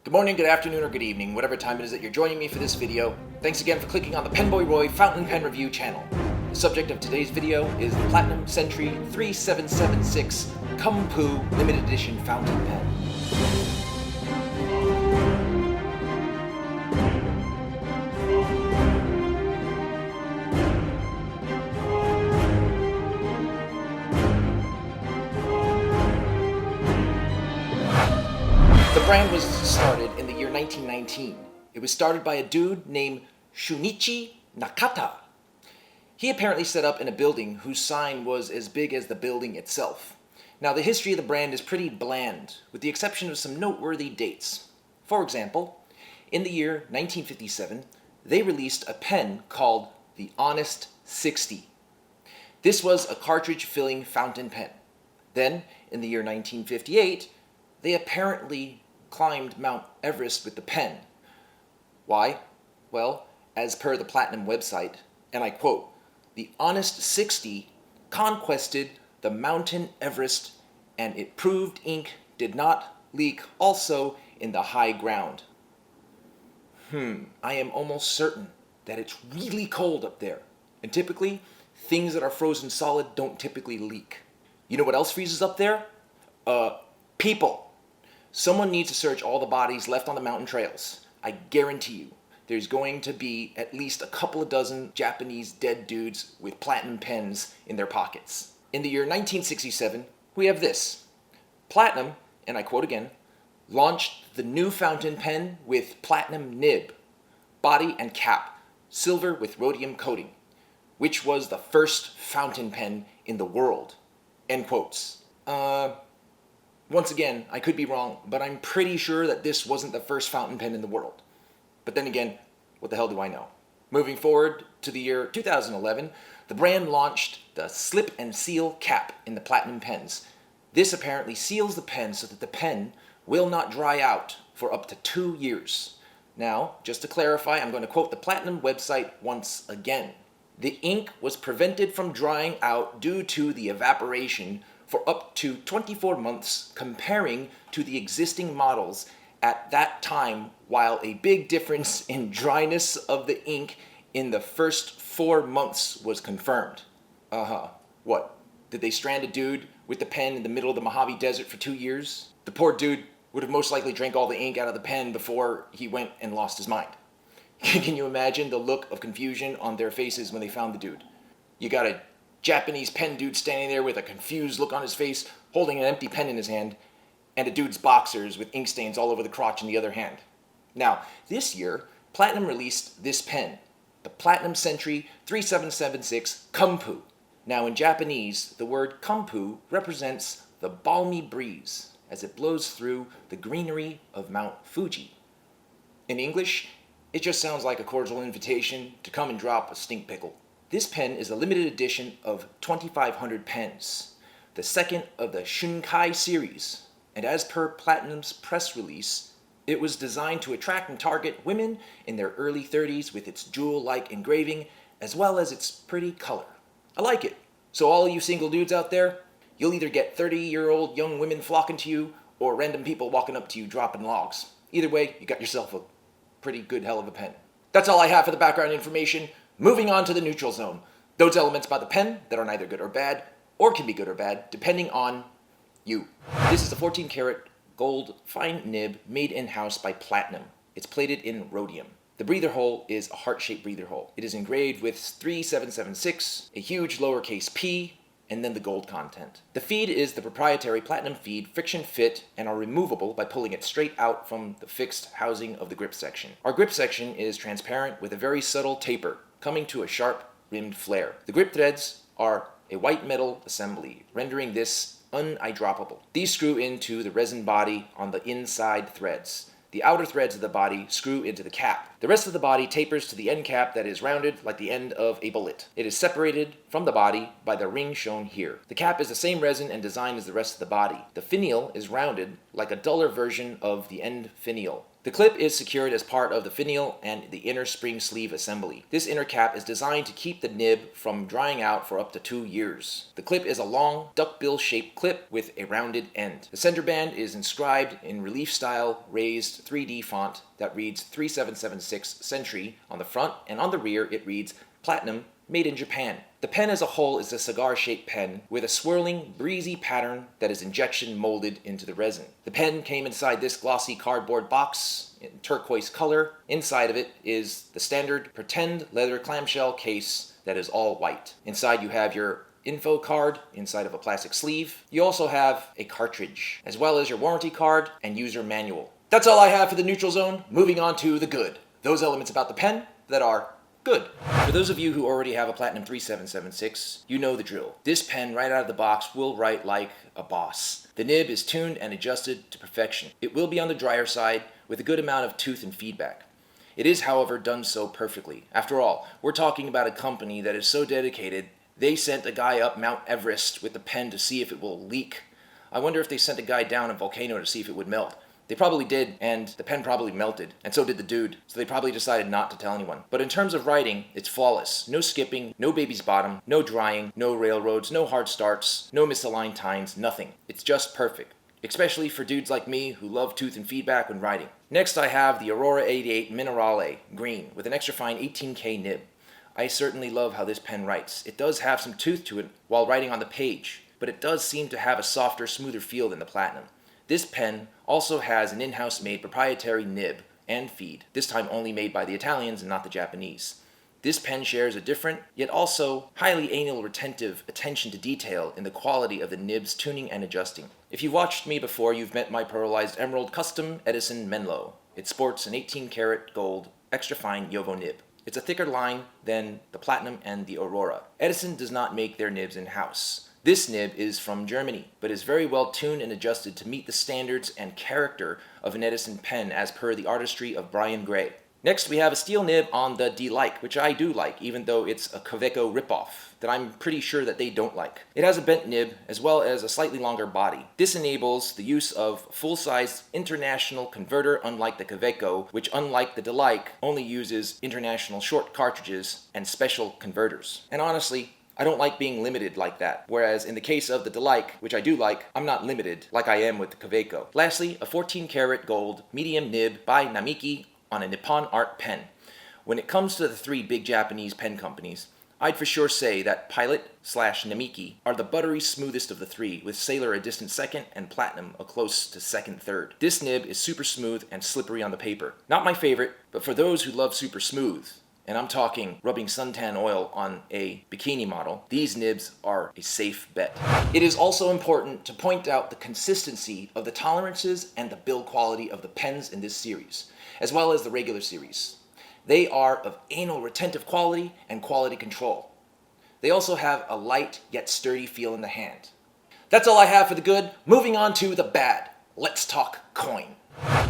Good morning, good afternoon, or good evening, whatever time it is that you're joining me for this video. Thanks again for clicking on the PenBoyRoy Fountain Pen Review channel. The subject of today's video is the Platinum Century 3776 Kumpoo Limited Edition Fountain Pen. The brand was started in the year 1919. It was started by a dude named Shunichi Nakata. He apparently set up in a building whose sign was as big as the building itself. Now, the history of the brand is pretty bland, with the exception of some noteworthy dates. For example, in the year 1957, they released a pen called the Honest 60. This was a cartridge-filling fountain pen. Then, in the year 1958, they apparently climbed Mount Everest with the pen. Why? Well, as per the Platinum website, and I quote, "The Honest 60 conquested the Mountain Everest, and it proved ink did not leak also in the high ground." I am almost certain that it's really cold up there, and typically, things that are frozen solid don't typically leak. You know what else freezes up there? People. Someone needs to search all the bodies left on the mountain trails. I guarantee you, there's going to be at least a couple of dozen Japanese dead dudes with platinum pens in their pockets. In the year 1967, we have this. Platinum, and I quote again, launched the new fountain pen with platinum nib, body and cap, silver with rhodium coating, which was the first fountain pen in the world. End quotes. Once again, I could be wrong, but I'm pretty sure that this wasn't the first fountain pen in the world. But then again, what the hell do I know? Moving forward to the year 2011, the brand launched the slip and seal cap in the platinum pens. This apparently seals the pen so that the pen will not dry out for up to 2 years. Now, just to clarify, I'm going to quote the Platinum website once again. The ink was prevented from drying out due to the evaporation for up to 24 months, comparing to the existing models at that time, while a big difference in dryness of the ink in the first 4 months was confirmed. What? Did they strand a dude with the pen in the middle of the Mojave Desert for 2 years? The poor dude would have most likely drank all the ink out of the pen before he went and lost his mind. Can you imagine the look of confusion on their faces when they found the dude? You got a Japanese pen dude standing there with a confused look on his face, holding an empty pen in his hand, and a dude's boxers with ink stains all over the crotch in the other hand. Now, this year, Platinum released this pen, the Platinum Century 3776 Kumpoo. Now, in Japanese, the word Campu represents the balmy breeze as it blows through the greenery of Mount Fuji. In English, it just sounds like a cordial invitation to come and drop a stink pickle. This pen is a limited edition of 2,500 pens, the second of the Shunkai series, and as per Platinum's press release, it was designed to attract and target women in their early 30s with its jewel-like engraving, as well as its pretty color. I like it. So all you single dudes out there, you'll either get 30-year-old young women flocking to you, or random people walking up to you dropping logs. Either way, you got yourself a pretty good hell of a pen. That's all I have for the background information. Moving on to the neutral zone. Those elements about the pen that are neither good or bad, or can be good or bad, depending on you. This is a 14 karat gold fine nib made in-house by Platinum. It's plated in rhodium. The breather hole is a heart-shaped breather hole. It is engraved with 3776, a huge lowercase p, and then the gold content. The feed is the proprietary Platinum feed, friction fit, and are removable by pulling it straight out from the fixed housing of the grip section. Our grip section is transparent with a very subtle taper, coming to a sharp rimmed flare. The grip threads are a white metal assembly, rendering this uneyedroppable. These screw into the resin body on the inside threads. The outer threads of the body screw into the cap. The rest of the body tapers to the end cap that is rounded like the end of a bullet. It is separated from the body by the ring shown here. The cap is the same resin and design as the rest of the body. The finial is rounded like a duller version of the end finial. The clip is secured as part of the finial and the inner spring sleeve assembly. This inner cap is designed to keep the nib from drying out for up to 2 years. The clip is a long, duckbill shaped clip with a rounded end. The center band is inscribed in relief style raised 3D font that reads 3776 Century on the front, and on the rear it reads Platinum, made in Japan. The pen as a whole is a cigar-shaped pen with a swirling, breezy pattern that is injection molded into the resin. The pen came inside this glossy cardboard box in turquoise color. Inside of it is the standard pretend leather clamshell case that is all white. Inside you have your info card inside of a plastic sleeve. You also have a cartridge, as well as your warranty card and user manual. That's all I have for the neutral zone. Moving on to the good. Those elements about the pen that are good. For those of you who already have a Platinum 3776, you know the drill. This pen right out of the box will write like a boss. The nib is tuned and adjusted to perfection. It will be on the drier side with a good amount of tooth and feedback. It is, however, done so perfectly. After all, we're talking about a company that is so dedicated, they sent a guy up Mount Everest with the pen to see if it will leak. I wonder if they sent a guy down a volcano to see if it would melt. They probably did, and the pen probably melted, and so did the dude, so they probably decided not to tell anyone. But in terms of writing, it's flawless. No skipping, no baby's bottom, no drying, no railroads, no hard starts, no misaligned tines, nothing. It's just perfect, especially for dudes like me who love tooth and feedback when writing. Next I have the Aurora 88 Minerale Green with an extra fine 18K nib. I certainly love how this pen writes. It does have some tooth to it while writing on the page, but it does seem to have a softer, smoother feel than the Platinum. This pen also has an in-house made proprietary nib and feed, this time only made by the Italians and not the Japanese. This pen shares a different, yet also highly anal retentive attention to detail in the quality of the nib's tuning and adjusting. If you've watched me before, you've met my pearlized emerald custom Edison Menlo. It sports an 18 karat gold extra fine Yovo nib. It's a thicker line than the Platinum and the Aurora. Edison does not make their nibs in-house. This nib is from Germany, but is very well tuned and adjusted to meet the standards and character of an Edison pen as per the artistry of Brian Gray. Next, we have a steel nib on the D-like, which I do like, even though it's a Kaweco ripoff that I'm pretty sure that they don't like. It has a bent nib as well as a slightly longer body. This enables the use of full-size international converter, unlike the Kaweco, which unlike the D-like only uses international short cartridges and special converters. And honestly, I don't like being limited like that, whereas in the case of the D-like, which I do like, I'm not limited like I am with the Kaweco. Lastly, a 14 karat gold medium nib by Namiki on a Nippon Art pen. When it comes to the three big Japanese pen companies, I'd for sure say that Pilot/Namiki are the buttery smoothest of the three, with Sailor a distant second and Platinum a close to second third. This nib is super smooth and slippery on the paper. Not my favorite, but for those who love super smooth, and I'm talking rubbing suntan oil on a bikini model, these nibs are a safe bet. It is also important to point out the consistency of the tolerances and the build quality of the pens in this series, as well as the regular series. They are of anal retentive quality and quality control. They also have a light yet sturdy feel in the hand. That's all I have for the good. Moving on to the bad. Let's talk coin.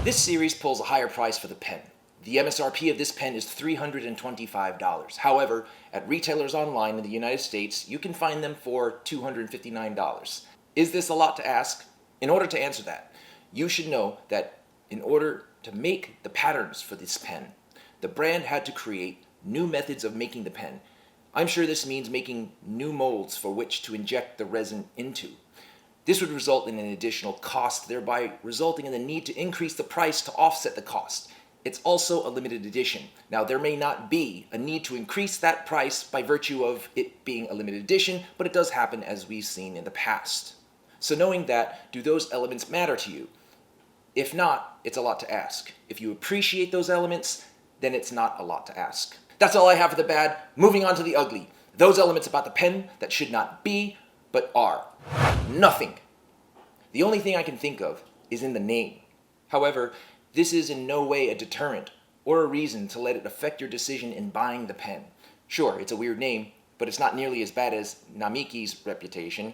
This series pulls a higher price for the pen. The MSRP of this pen is $325. However, at retailers online in the United States, you can find them for $259. Is this a lot to ask? In order to answer that, you should know that in order to make the patterns for this pen, the brand had to create new methods of making the pen. I'm sure this means making new molds for which to inject the resin into. This would result in an additional cost, thereby resulting in the need to increase the price to offset the cost. It's also a limited edition. Now, there may not be a need to increase that price by virtue of it being a limited edition, but it does happen as we've seen in the past. So knowing that, do those elements matter to you? If not, it's a lot to ask. If you appreciate those elements, then it's not a lot to ask. That's all I have for the bad. Moving on to the ugly. Those elements about the pen that should not be, but are. Nothing. The only thing I can think of is in the name. However, this is in no way a deterrent or a reason to let it affect your decision in buying the pen. Sure, it's a weird name, but it's not nearly as bad as Namiki's reputation.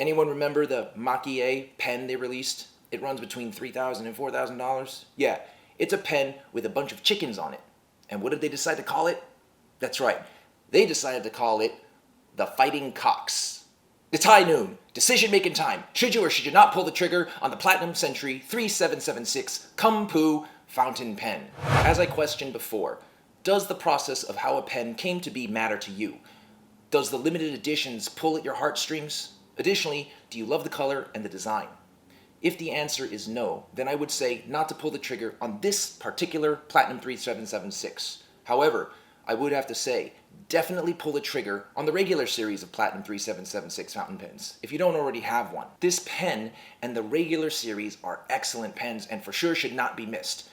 Anyone remember the Maki-e pen they released? It runs between $3,000 and $4,000. Yeah, it's a pen with a bunch of chickens on it. And what did they decide to call it? That's right, they decided to call it the Fighting Cocks. It's high noon. Decision making time. Should you or should you not pull the trigger on the Platinum Century 3776 Kumpoo Fountain Pen? As I questioned before, does the process of how a pen came to be matter to you? Does the limited editions pull at your heartstrings? Additionally, do you love the color and the design? If the answer is no, then I would say not to pull the trigger on this particular Platinum 3776. However, I would have to say, definitely pull the trigger on the regular series of Platinum 3776 fountain pens, if you don't already have one. This pen and the regular series are excellent pens and for sure should not be missed.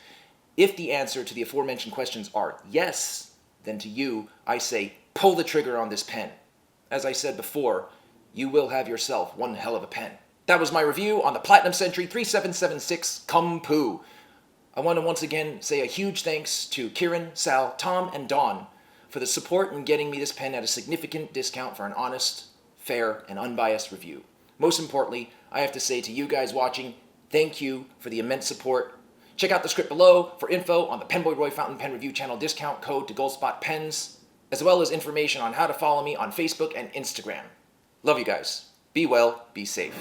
If the answer to the aforementioned questions are yes, then to you, I say pull the trigger on this pen. As I said before, you will have yourself one hell of a pen. That was my review on the Platinum Century 3776 Kumpoo. I want to once again say a huge thanks to Kieran, Sal, Tom, and Dawn for the support in getting me this pen at a significant discount for an honest, fair, and unbiased review. Most importantly, I have to say to you guys watching, thank you for the immense support. Check out the script below for info on the PenBoyRoy Fountain Pen Review channel discount code to Goldspot Pens, as well as information on how to follow me on Facebook and Instagram. Love you guys. Be well, be safe.